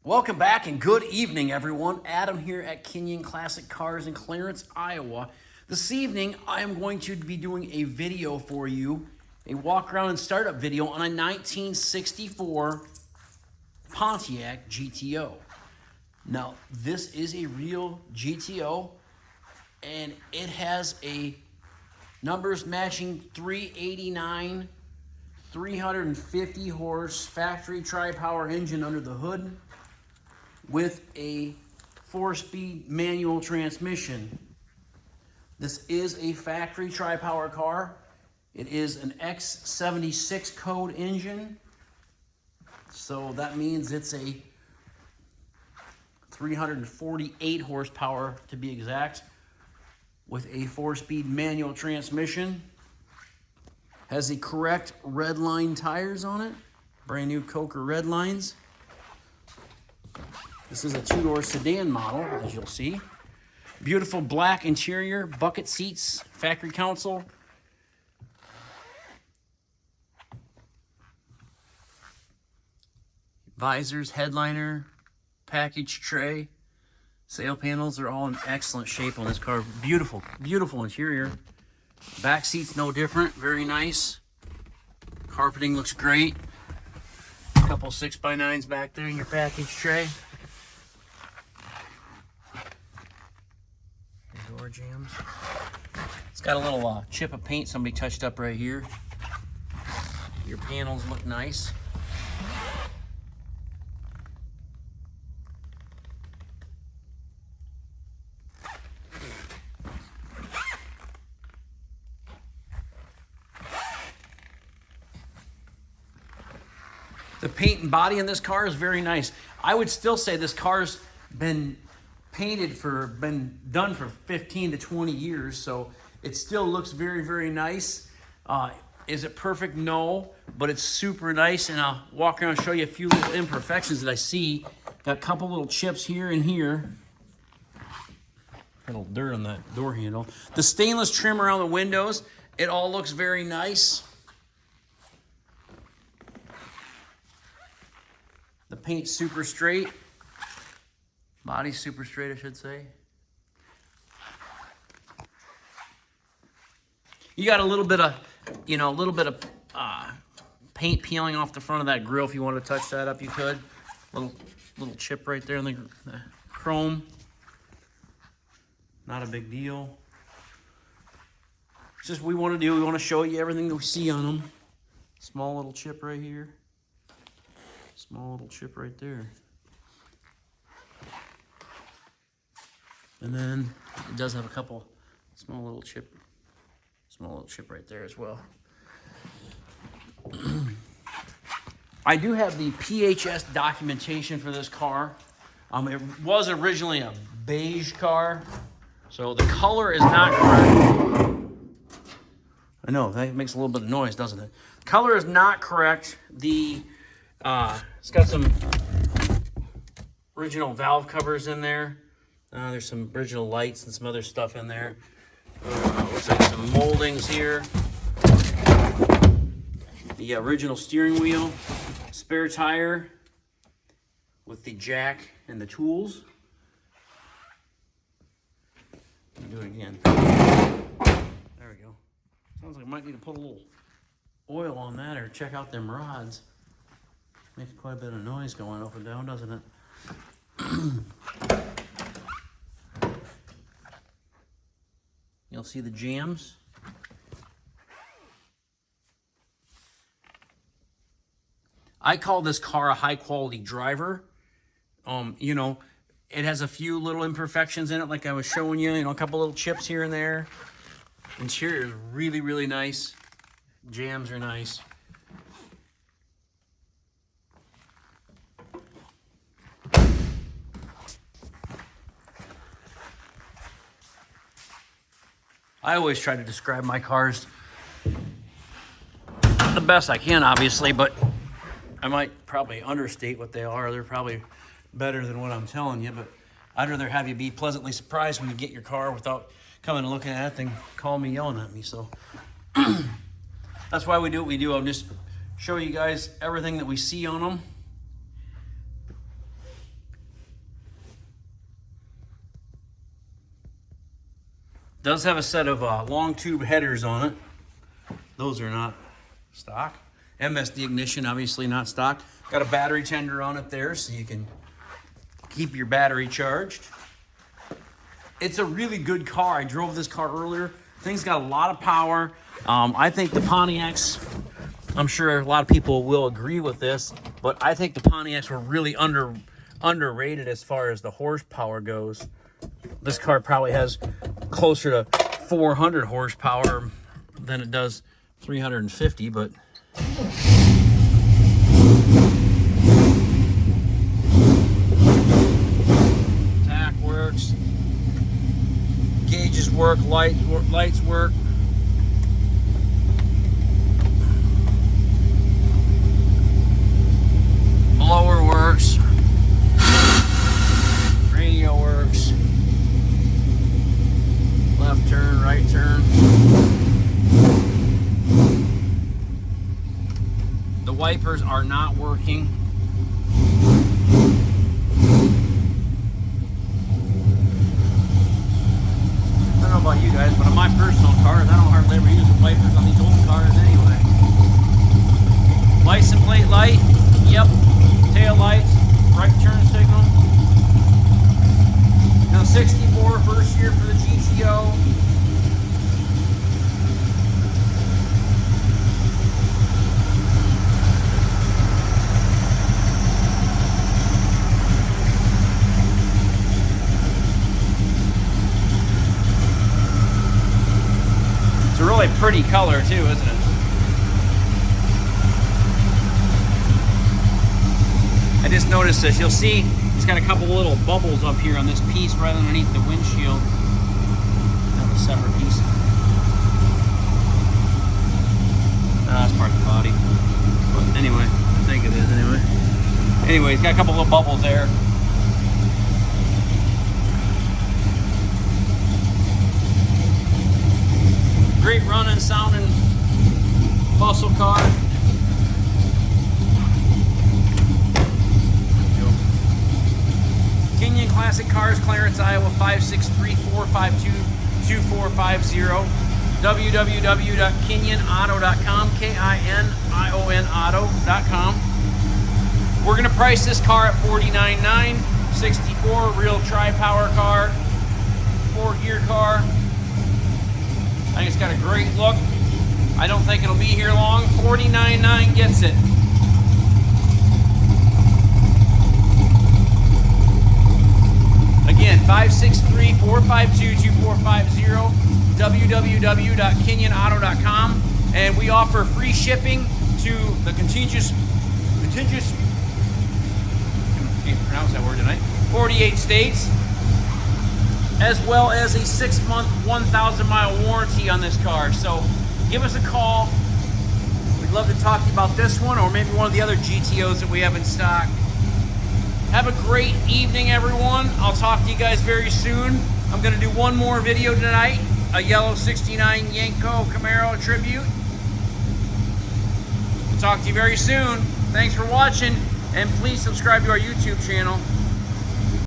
Welcome back and good evening, everyone. Adam here at Kinion Classic Cars in Clarence, Iowa. This evening, I am going to be doing a video for you, a walk around and startup video on a 1964 Pontiac GTO. Now, this is a real GTO, and it has a numbers matching 389, 350 horse factory tri-power engine under the hood, with a 4-speed manual transmission. This is a factory tri-power car. It is an X76 code engine. So that means it's a 348 horsepower to be exact, with a 4-speed manual transmission. Has the correct red line tires on it. Brand new Coker red lines. This is a 2-door sedan model, as you'll see. Beautiful black interior, bucket seats, factory console. Visors, headliner, package tray. Sail panels are all in excellent shape on this car. Beautiful, beautiful interior. Back seats no different, very nice. Carpeting looks great. A couple 6x9s back there in your package tray. Door jams. It's got a little chip of paint somebody touched up right here. Your panels look nice. The paint and body in this car is very nice. I would still say this car's been done for 15 to 20 years, so it still looks very, very nice. Is it perfect? No, but it's super nice, and I'll walk around and show you a few little imperfections that I see. Got a couple little chips here and here. A little dirt on that door handle. The stainless trim around the windows, it all looks very nice. The paint's super straight. Body's super straight, I should say. You got a little bit of, paint peeling off the front of that grill. If you want to touch that up, you could. Little chip right there in the chrome. Not a big deal. It's just what we want to do. We want to show you everything that we see on them. Small little chip right here. Small little chip right there. And then it does have a couple small little chip right there as well. I do have the PHS documentation for this car. It was originally a beige car, so the color is not correct. I know, that makes a little bit of noise, doesn't it? Color is not correct. It's got some original valve covers in there. There's some original lights and some other stuff in there. Looks like some moldings here. The original steering wheel, spare tire with the jack and the tools. Let me do it again. There we go. Sounds like I might need to put a little oil on that or check out them rods. Makes quite a bit of noise going up and down, doesn't it? You'll see the jams. I call this car a high-quality driver. It has a few little imperfections in it, like I was showing you. A couple little chips here and there. Interior is really, really nice. Jams are nice. I always try to describe my cars the best I can, obviously, but I might probably understate what they are. They're probably better than what I'm telling you, but I'd rather have you be pleasantly surprised when you get your car without coming and looking at it than call me yelling at me. So that's why we do what we do. I'll just show you guys everything that we see on them. Does have a set of long tube headers on it. Those are not stock. MSD ignition, obviously not stock. Got a battery tender on it there so you can keep your battery charged. It's a really good car. I drove this car earlier. Thing's got a lot of power. I think the Pontiacs, I'm sure a lot of people will agree with this, but I think the Pontiacs were really underrated as far as the horsepower goes. This car probably has closer to 400 horsepower than it does 350, but tack works, gauges work, lights work. Blower works, radio works, left turn, right turn. The wipers are not working. I don't know about you guys, but on my personal cars, I don't hardly ever use the wipers on these old cars anyway. License plate light, yep. Tail lights, right turn signal. Now 64, first year for the GTO. It's a really pretty color too, isn't it? I just noticed this. You'll see it's got a couple little bubbles up here on this piece right underneath the windshield. That's a separate piece. That's part of the body. But anyway, I think it is anyway. Anyway, it's got a couple little bubbles there. Great running, sounding muscle car. Kinion Classic Cars, Clarence, Iowa, 563-452-2450. www.kinionauto.com, K-I-N-I-O-N auto.com. We're going to price this car at $49,900. 64, real tri-power car, 4-gear car. I think it's got a great look. I don't think it'll be here long. $49,900 gets it. Again, 563-452-2450, www.kinionauto.com, and we offer free shipping to the contiguous, can't pronounce that word tonight, 48 states, as well as a 6-month, 1,000-mile warranty on this car. So give us a call. We'd love to talk to you about this one or maybe one of the other GTOs that we have in stock. Have a great evening, everyone. I'll talk to you guys very soon. I'm going to do one more video tonight, a yellow 69 Yenko Camaro tribute. We'll talk to you very soon. Thanks for watching, and please subscribe to our YouTube channel.